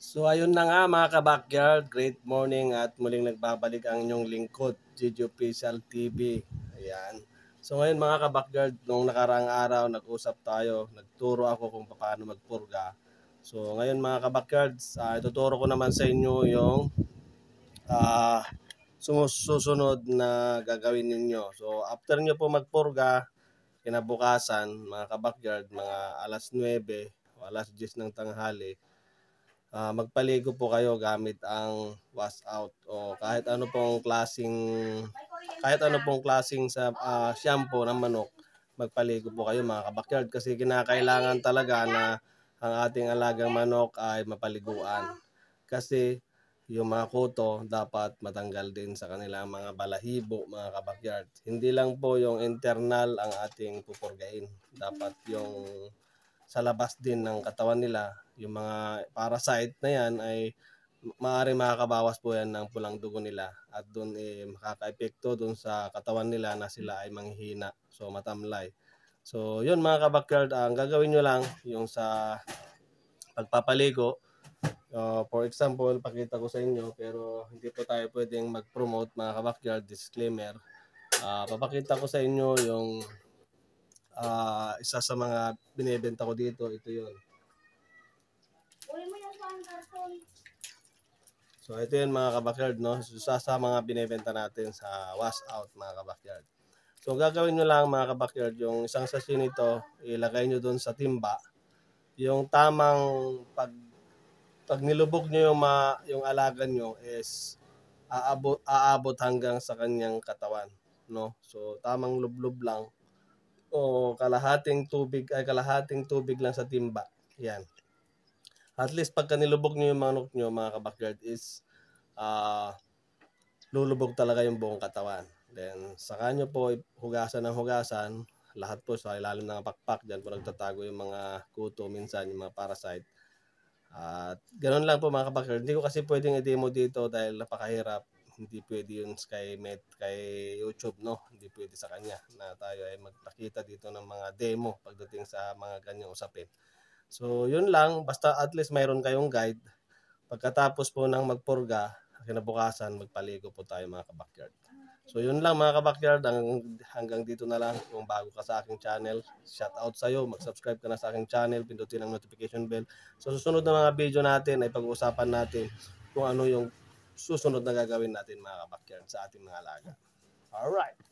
So ayun na nga mga ka-backyard, great morning at muling nagbabalik ang inyong lingkod, Gigi Official TV. Ayan. So ngayon mga ka-backyard, nung nakaraang araw nag-usap tayo, nagturo ako kung paano magpurga. So ngayon mga ka-backyard, ituturo ko naman sa inyo yung ah, susunod na gagawin ninyo. So after nyo po magpurga, kinabukasan mga ka-backyard, mga alas 9 o alas 10 ng tanghali, magpaligo po kayo gamit ang wash out o kahit ano pong klasing sa shampoo ng manok. Magpaligo po kayo mga kabakyard kasi kinakailangan talaga na ang ating alagang manok ay mapaliguan kasi yung mga kuto dapat matanggal din sa kanilang mga balahibo mga kabakyard. Hindi lang po yung internal ang ating pupurgain, dapat yung sa labas din ng katawan nila, yung mga parasite na yan ay maaari makakabawas po yan ng pulang dugo nila at doon makaka-epekto doon sa katawan nila na sila ay manghihina, so matamlay. So yun mga kabakyard, ang gagawin nyo lang yung sa pagpapaligo. For example, pakita ko sa inyo pero hindi po tayo pwedeng mag-promote mga kabakyard, disclaimer. Papakita ko sa inyo yung isa sa mga binebenta ko dito, ito yun. So ito yun mga kabakyard, no? Isa sa mga binebenta natin sa wash out mga kabakyard. So gagawin nyo lang mga kabakyard, yung isang sachet nito, ilagay nyo dun sa timba. Yung tamang pag nilubog nyo yung alaga nyo is aabot hanggang sa kanyang katawan, no? So tamang lublob lang o kalahating tubig lang sa timba. Yan. At least pagka nilubog nyo yung manok nyo mga kabakyard is lulubog talaga yung buong katawan. Then saka nyo po hugasan ng hugasan, lahat po sa ilalim ng pakpak, dyan po nagtatago yung mga kuto minsan, yung mga parasite. At ganoon lang po mga kabakyard. Hindi ko kasi pwedeng i-demo dito dahil napakahirap. Hindi pwede yun kay YouTube, no? Hindi pwede sa kanya na tayo ay magpakita dito ng mga demo pagdating sa mga ganyang usapin. So yun lang, basta at least mayroon kayong guide. Pagkatapos po ng magpurga, kinabukasan magpaligo po tayo mga kabakyard. So yun lang mga kabakyard, hanggang dito na lang. Kung bago ka sa aking channel, shout out sa iyo, mag-subscribe ka na sa aking channel, pindutin ang notification bell. So susunod na mga video natin ay pag-uusapan natin kung ano yung susunod na gagawin natin mga kabakyard sa ating mga alaga. Alright!